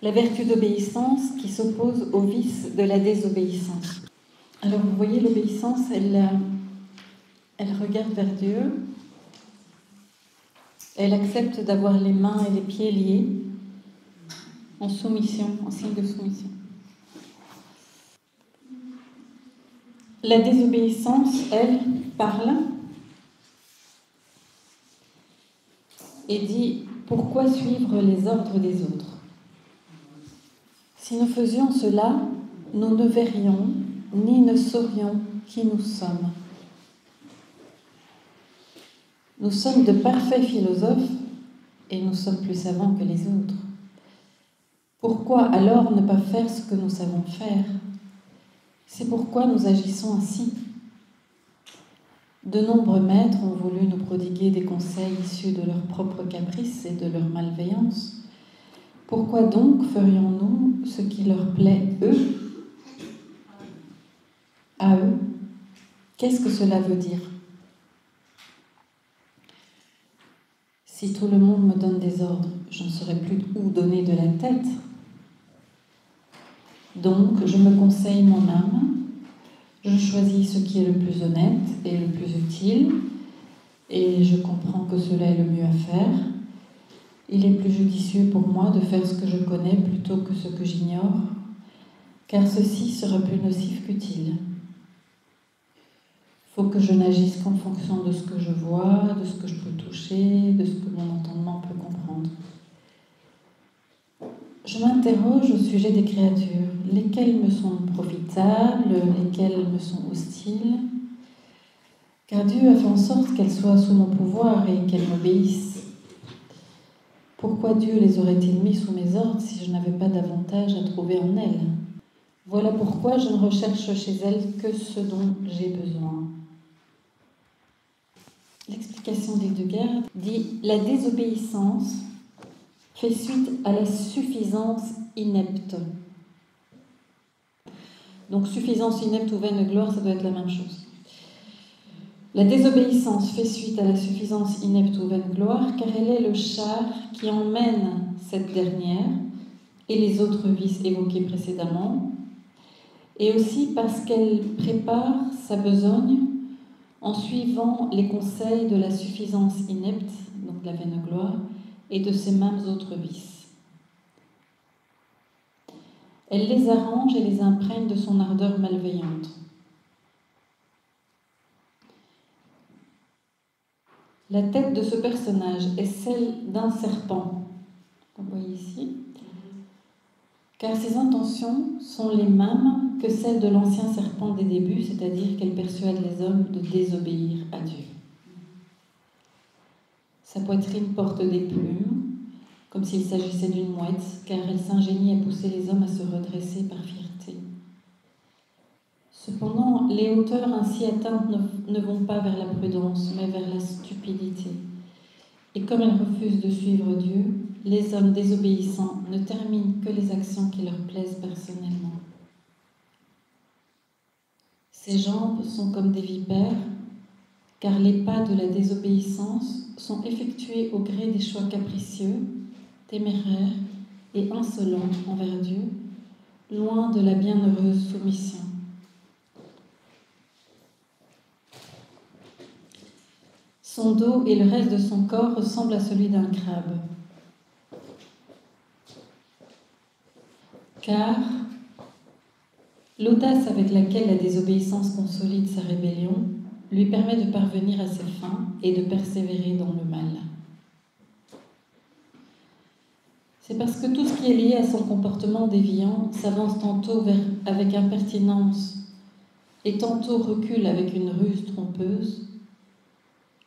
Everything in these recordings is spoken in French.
La vertu d'obéissance qui s'oppose au vice de la désobéissance. Alors vous voyez, l'obéissance, elle regarde vers Dieu, elle accepte d'avoir les mains et les pieds liés en soumission, en signe de soumission. La désobéissance, elle, parle et dit « Pourquoi suivre les ordres des autres ?» Si nous faisions cela, nous ne verrions ni ne saurions qui nous sommes. Nous sommes de parfaits philosophes et nous sommes plus savants que les autres. Pourquoi alors ne pas faire ce que nous savons faire ? C'est pourquoi nous agissons ainsi. De nombreux maîtres ont voulu nous prodiguer des conseils issus de leurs propres caprices et de leur malveillance. Pourquoi donc ferions-nous ce qui leur plaît, eux, à eux ? Qu'est-ce que cela veut dire ? Si tout le monde me donne des ordres, je ne saurais plus où donner de la tête. Donc, je me conseille mon âme, je choisis ce qui est le plus honnête et le plus utile, et je comprends que cela est le mieux à faire. Il est plus judicieux pour moi de faire ce que je connais plutôt que ce que j'ignore, car ceci sera plus nocif qu'utile. Il faut que je n'agisse qu'en fonction de ce que je vois, de ce que je peux toucher, de ce que mon entendement peut comprendre. Je m'interroge au sujet des créatures, lesquelles me sont profitables, lesquelles me sont hostiles, car Dieu a fait en sorte qu'elles soient sous mon pouvoir et qu'elles m'obéissent. Pourquoi Dieu les aurait-il mis sous mes ordres si je n'avais pas d'avantage à trouver en elles ? Voilà pourquoi je ne recherche chez elles que ce dont j'ai besoin. L'explication d'Hildegard dit « La désobéissance fait suite à la suffisance inepte ». Donc suffisance inepte ou vaine gloire, ça doit être la même chose. La désobéissance fait suite à la suffisance inepte ou vaine gloire, car elle est le char qui emmène cette dernière et les autres vices évoqués précédemment, et aussi parce qu'elle prépare sa besogne en suivant les conseils de la suffisance inepte, donc la vaine gloire, et de ces mêmes autres vices. Elle les arrange et les imprègne de son ardeur malveillante. La tête de ce personnage est celle d'un serpent, vous voyez ici, car ses intentions sont les mêmes que celles de l'ancien serpent des débuts, c'est-à-dire qu'elle persuade les hommes de désobéir à Dieu. Sa poitrine porte des plumes, comme s'il s'agissait d'une mouette, car elle s'ingénie à pousser les hommes à se redresser par fierté. Cependant, les hauteurs ainsi atteintes ne vont pas vers la prudence, mais vers la stupidité. Et comme elles refusent de suivre Dieu, les hommes désobéissants ne terminent que les actions qui leur plaisent personnellement. Ces jambes sont comme des vipères, car les pas de la désobéissance sont effectués au gré des choix capricieux, téméraires et insolents envers Dieu, loin de la bienheureuse soumission. Son dos et le reste de son corps ressemblent à celui d'un crabe. Car l'audace avec laquelle la désobéissance consolide sa rébellion lui permet de parvenir à ses fins et de persévérer dans le mal. C'est parce que tout ce qui est lié à son comportement déviant s'avance tantôt avec impertinence et tantôt recule avec une ruse trompeuse,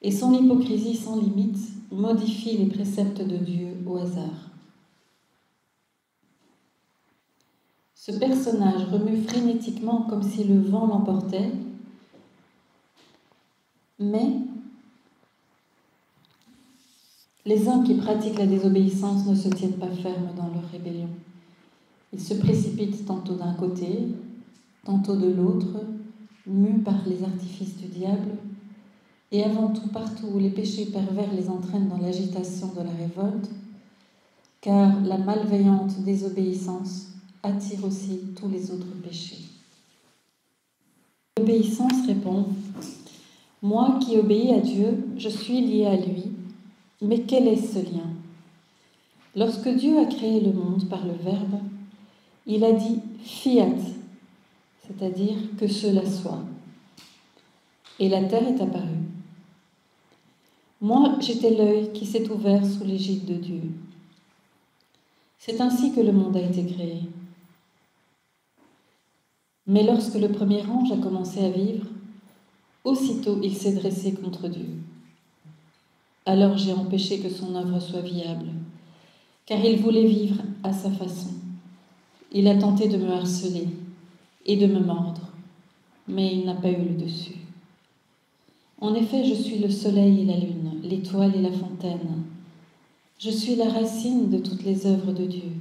et son hypocrisie sans limite modifie les préceptes de Dieu au hasard. Ce personnage remue frénétiquement comme si le vent l'emportait, mais les hommes qui pratiquent la désobéissance ne se tiennent pas fermes dans leur rébellion. Ils se précipitent tantôt d'un côté, tantôt de l'autre, mus par les artifices du diable, et avant tout partout où les péchés pervers les entraînent dans l'agitation de la révolte, car la malveillante désobéissance attire aussi tous les autres péchés. L'obéissance répond : moi qui obéis à Dieu, je suis lié à lui, mais quel est ce lien ? Lorsque Dieu a créé le monde par le Verbe, il a dit fiat, c'est-à-dire que cela soit. Et la terre est apparue. Moi, j'étais l'œil qui s'est ouvert sous l'égide de Dieu. C'est ainsi que le monde a été créé. Mais lorsque le premier ange a commencé à vivre, aussitôt il s'est dressé contre Dieu. Alors j'ai empêché que son œuvre soit viable, car il voulait vivre à sa façon. Il a tenté de me harceler et de me mordre, mais il n'a pas eu le dessus. En effet, je suis le soleil et la lune, l'étoile et la fontaine. Je suis la racine de toutes les œuvres de Dieu,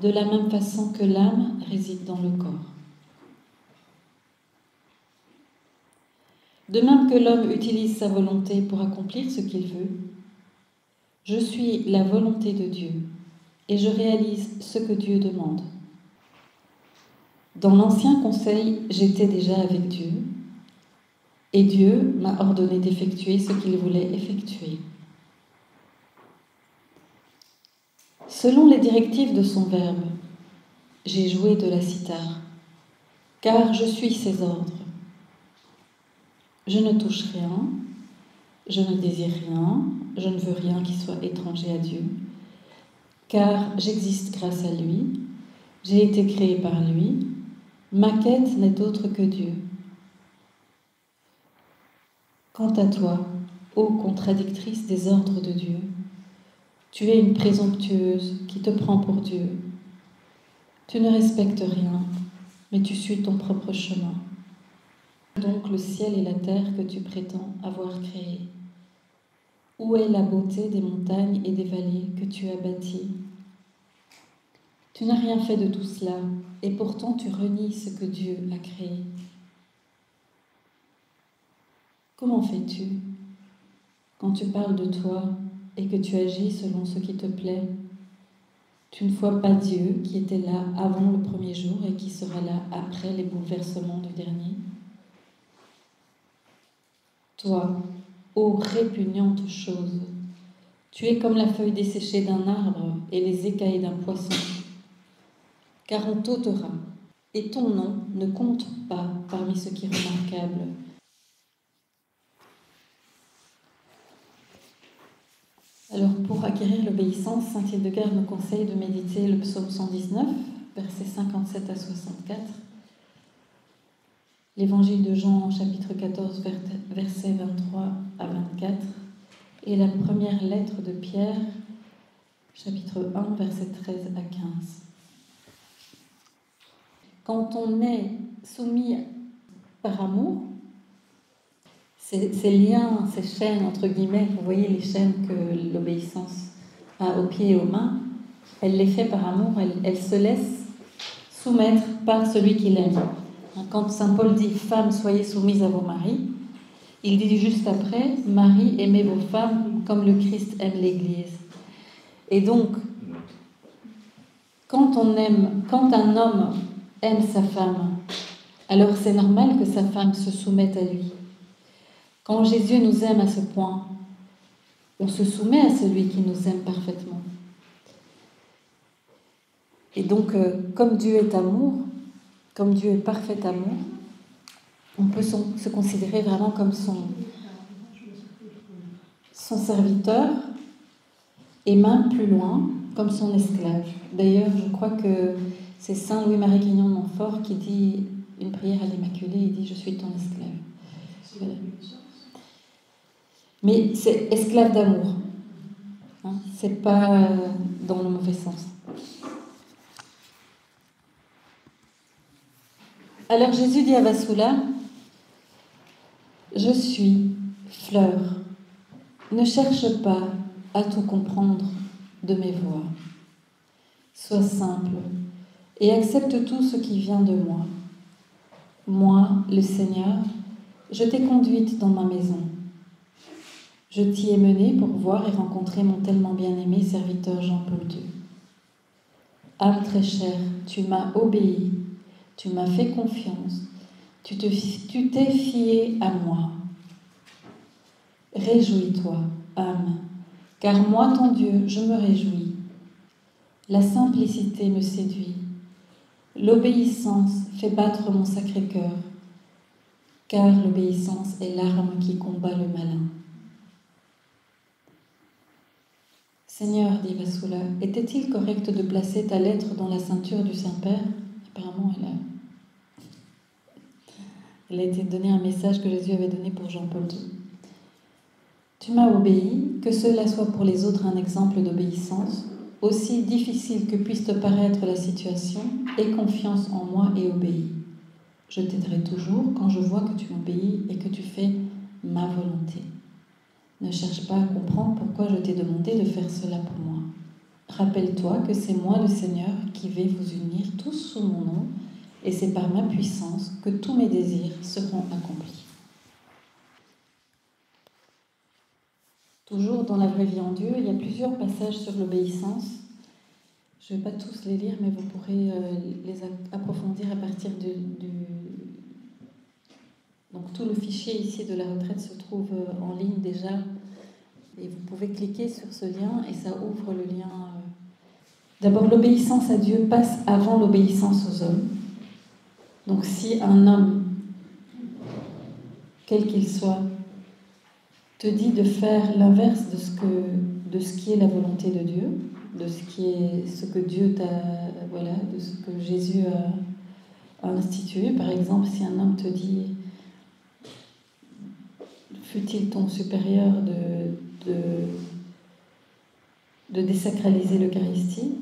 de la même façon que l'âme réside dans le corps. De même que l'homme utilise sa volonté pour accomplir ce qu'il veut, je suis la volonté de Dieu et je réalise ce que Dieu demande. Dans l'Ancien Conseil, j'étais déjà avec Dieu et Dieu m'a ordonné d'effectuer ce qu'il voulait effectuer. Selon les directives de son Verbe, j'ai joué de la cithare, car je suis ses ordres. Je ne touche rien, je ne désire rien, je ne veux rien qui soit étranger à Dieu, car j'existe grâce à lui, j'ai été créé par lui, ma quête n'est autre que Dieu. Quant à toi, ô contradictrice des ordres de Dieu, tu es une présomptueuse qui te prend pour Dieu. Tu ne respectes rien, mais tu suis ton propre chemin. Donc le ciel et la terre que tu prétends avoir créés. Où est la beauté des montagnes et des vallées que tu as bâties ? Tu n'as rien fait de tout cela, et pourtant tu renies ce que Dieu a créé. Comment fais-tu quand tu parles de toi et que tu agis selon ce qui te plaît? Tu ne vois pas Dieu qui était là avant le premier jour et qui sera là après les bouleversements du dernier? Toi, ô répugnante chose, tu es comme la feuille desséchée d'un arbre et les écailles d'un poisson, car on t'ôtera, et ton nom ne compte pas parmi ce qui est remarquable. Alors, pour acquérir l'obéissance, saint Hildegard nous conseille de méditer le psaume 119, versets 57 à 64, l'évangile de Jean, chapitre 14, versets 23 à 24, et la première lettre de Pierre, chapitre 1, versets 13 à 15. Quand on est soumis par amour, ces liens, ces chaînes, entre guillemets, vous voyez les chaînes que l'obéissance a aux pieds et aux mains, elle les fait par amour, elle se laisse soumettre par celui qui l'aime. Quand saint Paul dit « Femmes, soyez soumises à vos maris », il dit juste après « Marie, aimez vos femmes comme le Christ aime l'Église ». Et donc, quand un homme aime sa femme, alors c'est normal que sa femme se soumette à lui. Quand Jésus nous aime à ce point, on se soumet à celui qui nous aime parfaitement. Et donc, comme Dieu est amour, comme Dieu est parfait amour, on peut se considérer vraiment comme son serviteur, et même plus loin, comme son esclave. D'ailleurs, je crois que c'est saint Louis-Marie Grignon de Montfort qui dit une prière à l'Immaculée, il dit « Je suis ton esclave ». Voilà. Mais c'est esclave d'amour, hein, c'est pas dans le mauvais sens. Alors Jésus dit à Vassula, « Je suis fleur, ne cherche pas à tout comprendre de mes voies. Sois simple et accepte tout ce qui vient de moi. Moi, le Seigneur, je t'ai conduite dans ma maison. Je t'y ai mené pour voir et rencontrer mon tellement bien-aimé serviteur Jean-Paul II. Âme très chère, tu m'as obéi, tu m'as fait confiance, tu t'es fié à moi. Réjouis-toi, âme, car moi, ton Dieu, je me réjouis. La simplicité me séduit. L'obéissance fait battre mon sacré cœur, car l'obéissance est l'arme qui combat le malin. Seigneur, dit Vasula, était-il correct de placer ta lettre dans la ceinture du Saint-Père? Apparemment, elle a été donnée un message que Jésus avait donné pour Jean-Paul II. Tu m'as obéi, que cela soit pour les autres un exemple d'obéissance, aussi difficile que puisse te paraître la situation, aie confiance en moi et obéis. Je t'aiderai toujours quand je vois que tu m'obéis et que tu fais ma volonté. Ne cherche pas à comprendre pourquoi je t'ai demandé de faire cela pour moi. Rappelle-toi que c'est moi le Seigneur qui vais vous unir tous sous mon nom, et c'est par ma puissance que tous mes désirs seront accomplis. Toujours dans la vraie vie en Dieu, il y a plusieurs passages sur l'obéissance. Je ne vais pas tous les lire, mais vous pourrez les approfondir à partir Donc tout le fichier ici de la retraite se trouve en ligne déjà. Et vous pouvez cliquer sur ce lien et ça ouvre le lien. D'abord, l'obéissance à Dieu passe avant l'obéissance aux hommes. Donc si un homme, quel qu'il soit, te dit de faire l'inverse de ce qui est la volonté de Dieu, de ce que Dieu de ce que Jésus a institué. Par exemple, si un homme te dit, fût-il ton supérieur, de désacraliser l'Eucharistie,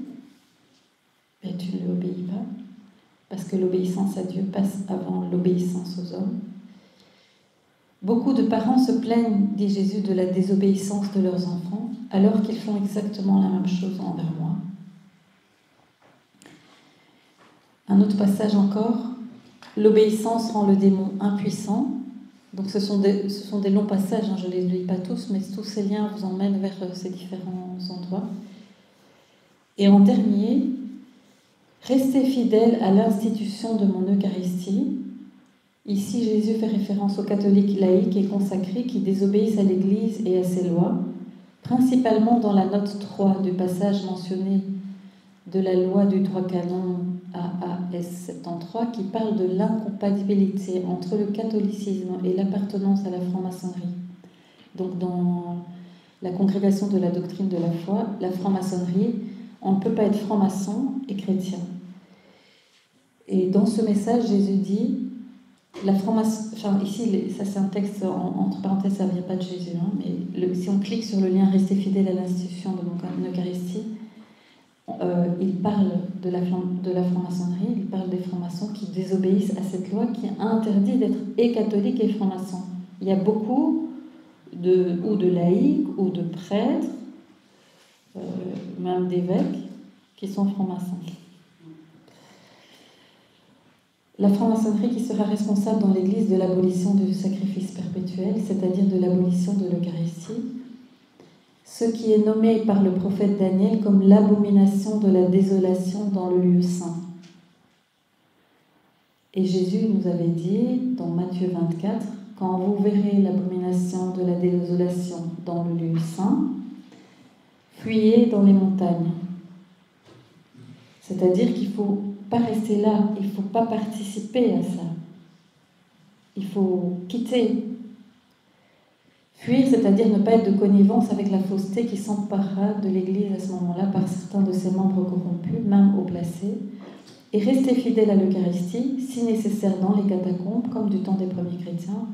ben tu ne lui obéis pas, parce que l'obéissance à Dieu passe avant l'obéissance aux hommes. Beaucoup de parents se plaignent, dit Jésus, de la désobéissance de leurs enfants, alors qu'ils font exactement la même chose envers moi. Un autre passage encore, l'obéissance rend le démon impuissant. Donc ce sont des longs passages, je ne les lis pas tous, mais tous ces liens vous emmènent vers ces différents endroits. Et en dernier, restez fidèles à l'institution de mon Eucharistie. Ici, Jésus fait référence aux catholiques laïcs et consacrés qui désobéissent à l'Église et à ses lois, principalement dans la note 3 du passage mentionné de la loi du droit canon AAS 73 qui parle de l'incompatibilité entre le catholicisme et l'appartenance à la franc-maçonnerie. Donc dans la congrégation de la doctrine de la foi, la franc-maçonnerie, on ne peut pas être franc-maçon et chrétien. Et dans ce message, Jésus dit, la franc-maçonnerie, ici, ça c'est un texte, entre parenthèses, ça ne vient pas de Jésus, mais si on clique sur le lien « Restez fidèle à l'institution de mon Eucharistie », il parle de la franc-maçonnerie, il parle des francs-maçons qui désobéissent à cette loi qui interdit d'être et catholique et franc-maçon. Il y a beaucoup de laïcs ou de prêtres, même d'évêques, qui sont francs-maçons. La franc-maçonnerie qui sera responsable dans l'Église de l'abolition du sacrifice perpétuel, c'est-à-dire de l'abolition de l'Eucharistie, ce qui est nommé par le prophète Daniel comme l'abomination de la désolation dans le lieu saint. Et Jésus nous avait dit, dans Matthieu 24, « Quand vous verrez l'abomination de la désolation dans le lieu saint, fuyez dans les montagnes. » C'est-à-dire qu'il ne faut pas rester là, il ne faut pas participer à ça. Il faut quitter. Fuir, c'est-à-dire ne pas être de connivence avec la fausseté qui s'emparera de l'Église à ce moment-là par certains de ses membres corrompus, même haut placés, et rester fidèle à l'Eucharistie, si nécessaire dans les catacombes, comme du temps des premiers chrétiens,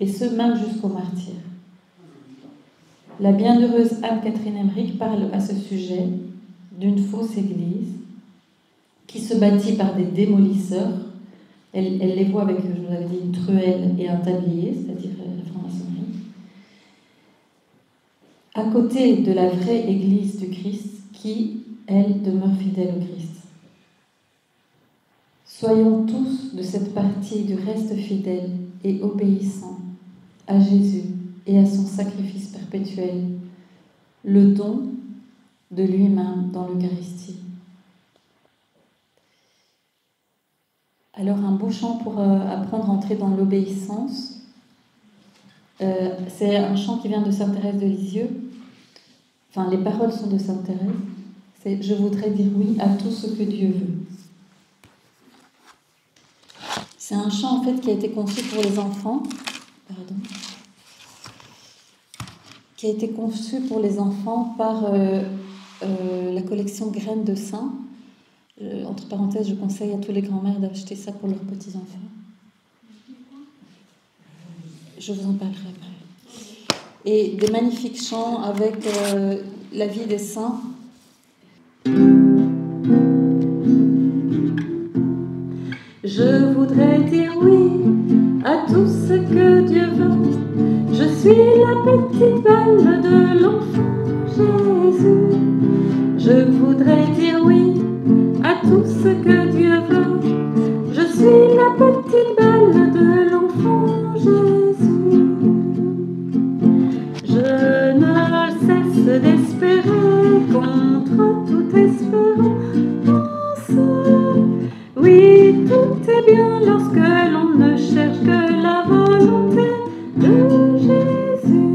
et ce même jusqu'au martyr. La bienheureuse Anne-Catherine Emmerich parle à ce sujet d'une fausse Église qui se bâtit par des démolisseurs. Elle les voit avec, je vous avais dit, une truelle et un tablier, c'est-à-dire la franc-maçonnerie, à côté de la vraie Église du Christ qui, elle, demeure fidèle au Christ. Soyons tous de cette partie du reste fidèles et obéissants à Jésus, et à son sacrifice perpétuel, le don de lui-même dans l'Eucharistie. Alors un beau chant pour apprendre à entrer dans l'obéissance. C'est un chant qui vient de Sainte Thérèse de Lisieux. Enfin, les paroles sont de Sainte Thérèse. C'est « Je voudrais dire oui à tout ce que Dieu veut ». C'est un chant en fait qui a été conçu pour les enfants. Pardon. Qui a été conçu pour les enfants par la collection Graines de Saints. Entre parenthèses, je conseille à tous les grands-mères d'acheter ça pour leurs petits-enfants. Je vous en parlerai après. Et des magnifiques chants avec la vie des saints. Je voudrais dire oui à tout ce que Dieu veut. Je suis la petite balle de l'enfant Jésus. Je voudrais dire oui à tout ce que Dieu veut. Je suis la petite balle de l'enfant Jésus. Je ne cesse d'espérer contre toute espérance. Oui, tout est bien lorsque l'on ne cherche que la volonté de Jésus.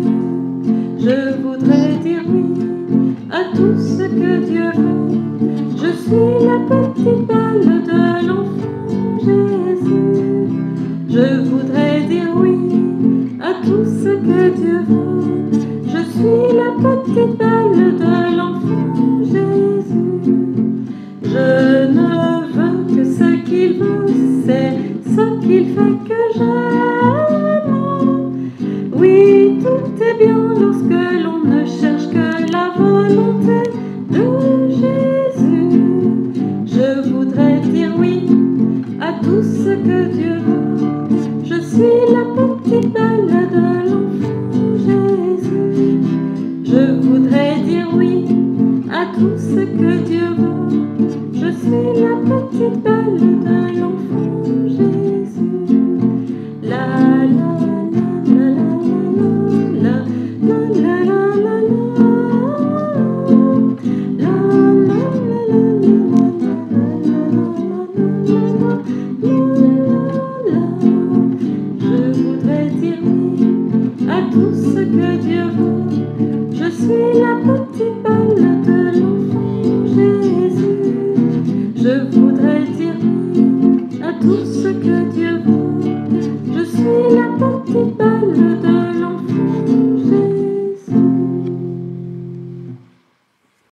Je voudrais dire oui à tout ce que Dieu veut. Je suis la petite balle de l'enfant Jésus. Je voudrais dire oui à tout ce que Dieu veut. Je suis la petite balle de l'enfant Jésus. Je ne veux que ce qu'il veut, c'est ce qu'il fait que j'aime. Oui, tout est bien lorsque l'on ne cherche que la volonté de Jésus. Je voudrais dire oui à tout ce que Dieu veut. Je suis la petite balle de l'enfant Jésus. Je voudrais dire oui à tout ce que Dieu veut.